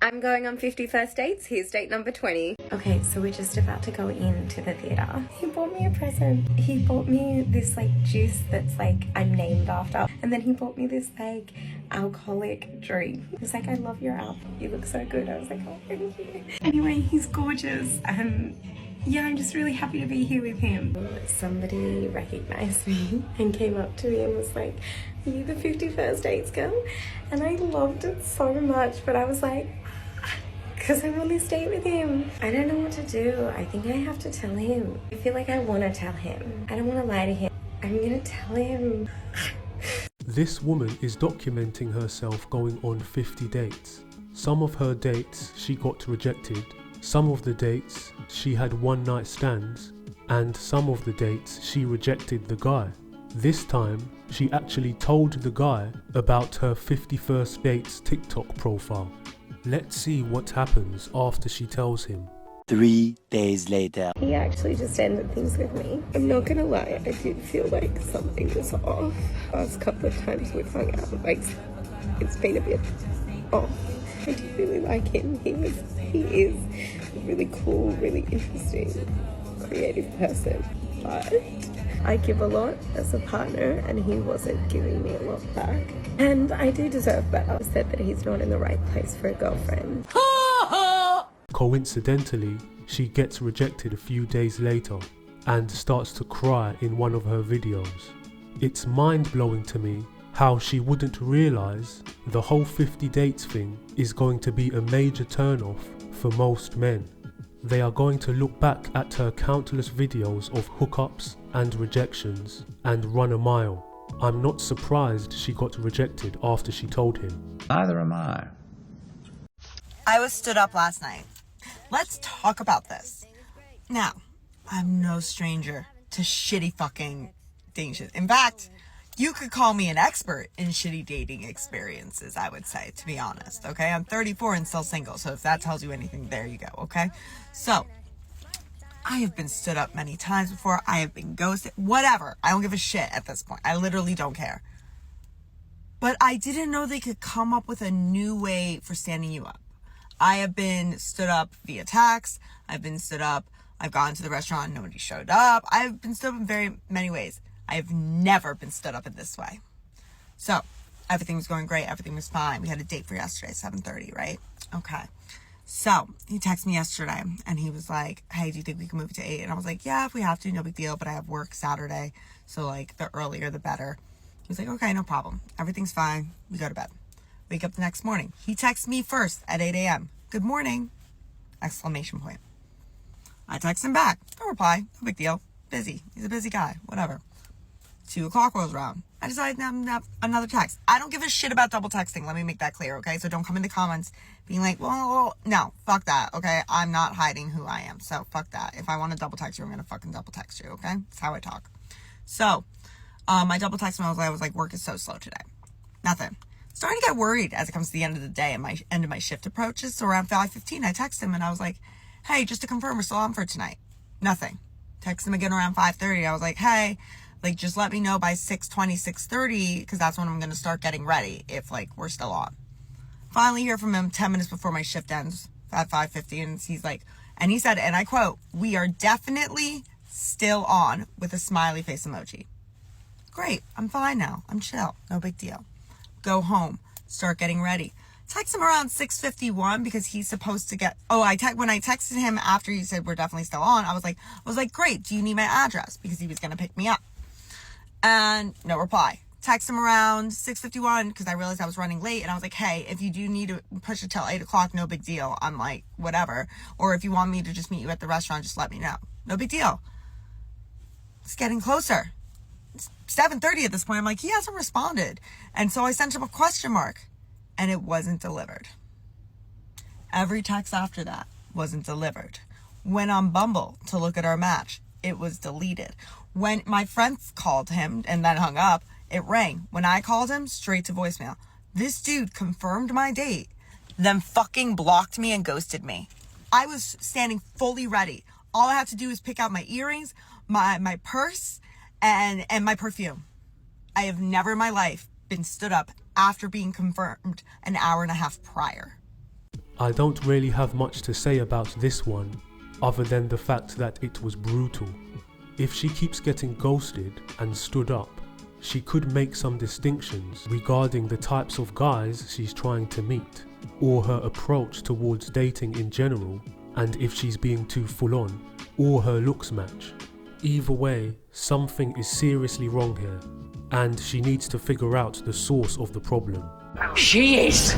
I'm going on 50 first dates. Here's date number 20. Okay, so we're just about to go into the theatre. He bought me a present. He bought me this like juice that's like I'm named after. And then he bought me this like alcoholic drink. He was like, I love your outfit. You look so good. I was like, oh, thank you. Anyway, he's gorgeous. And yeah, I'm just really happy to be here with him. Somebody recognized me and came up to me and was like, are you the 50 first dates girl? And I loved it so much, but I was like, because I'm on this date with him. I don't know what to do. I think I have to tell him. I feel like I want to tell him. I don't want to lie to him. I'm going to tell him. This woman is documenting herself going on 50 dates. Some of her dates she got rejected. Some of the dates she had one night stands. And some of the dates she rejected the guy. This time she actually told the guy about her 51st dates TikTok profile. Let's see what happens after she tells him. 3 days later. He actually just ended things with me. I'm not gonna lie, I did feel like something was off. Last couple of times we've hung out, like, it's been a bit off. I do really like him. He is a really cool, really interesting, creative person. But I give a lot as a partner and he wasn't giving me a lot back. And I do deserve better. I said that he's not in the right place for a girlfriend. Coincidentally, she gets rejected a few days later and starts to cry in one of her videos. It's mind-blowing to me how she wouldn't realise the whole 50 dates thing is going to be a major turn-off for most men. They are going to look back at her countless videos of hookups and rejections and run a mile. I'm not surprised she got rejected after she told him. Neither am I. I was stood up last night. Let's talk about this. Now, I'm no stranger to shitty fucking dating shit. In fact, you could call me an expert in shitty dating experiences, I would say, to be honest, okay? I'm 34 and still single, so if that tells you anything, there you go, okay? So, I have been stood up many times before. I have been ghosted. Whatever. I don't give a shit at this point. I literally don't care. But I didn't know they could come up with a new way for standing you up. I have been stood up via text. I've been stood up. I've gone to the restaurant and nobody showed up. I've been stood up in very many ways. I have never been stood up in this way. So, everything was going great. Everything was fine. We had a date for yesterday, 7:30, right? Okay. So, he texted me yesterday and he was like, hey, do you think we can move it to 8? And I was like, yeah, if we have to, no big deal. But I have work Saturday. So, like, the earlier, the better. He was like, okay, no problem. Everything's fine. We go to bed. Wake up the next morning. He texts me first at 8 a.m. Good morning! Exclamation point. I text him back. No reply. No big deal. Busy. He's a busy guy. Whatever. 2 o'clock rolls around. I decided to have another text. I don't give a shit about double texting. Let me make that clear, okay? So don't come in the comments being like, well, no, fuck that, okay? I'm not hiding who I am, so fuck that. If I want to double text you, I'm going to fucking double text you, okay? That's how I talk. So, I double texted him. I was like, work is so slow today. Nothing. Starting to get worried as it comes to the end of the day and my end of my shift approaches. So around 5:15, I text him and I was like, hey, just to confirm, we're still on for tonight. Nothing. Text him again around 5:30. I was like, hey, like, just let me know by 6:20, 6:30, because that's when I'm going to start getting ready if, like, we're still on. Finally hear from him 10 minutes before my shift ends at 5:50. And he's like, and he said, and I quote, we are definitely still on, with a smiley face emoji. Great. I'm fine now. I'm chill. No big deal. Go home, start getting ready. Text him around 6:51 because he's supposed to get, when I texted him after he said we're definitely still on, I was like, great, do you need my address? Because he was going to pick me up. And no reply. Text him around 6:51 because I realized I was running late and I was like, hey, if you do need to push it till 8 o'clock, no big deal. I'm like, whatever. Or if you want me to just meet you at the restaurant, just let me know. No big deal. It's getting closer. 7:30 at this point. I'm like, he hasn't responded. And so I sent him a question mark and it wasn't delivered. Every text after that wasn't delivered. Went on Bumble to look at our match. It was deleted. When my friends called him and then hung up, it rang. When I called him, straight to voicemail. This dude confirmed my date, then fucking blocked me and ghosted me. I was standing fully ready. All I had to do is pick out my earrings, my purse, and my perfume. I have never in my life been stood up after being confirmed an hour and a half prior. I don't really have much to say about this one, other than the fact that it was brutal. If she keeps getting ghosted and stood up, she could make some distinctions regarding the types of guys she's trying to meet, or her approach towards dating in general, and if she's being too full on, or her looks match. Either way, something is seriously wrong here, and she needs to figure out the source of the problem. She is!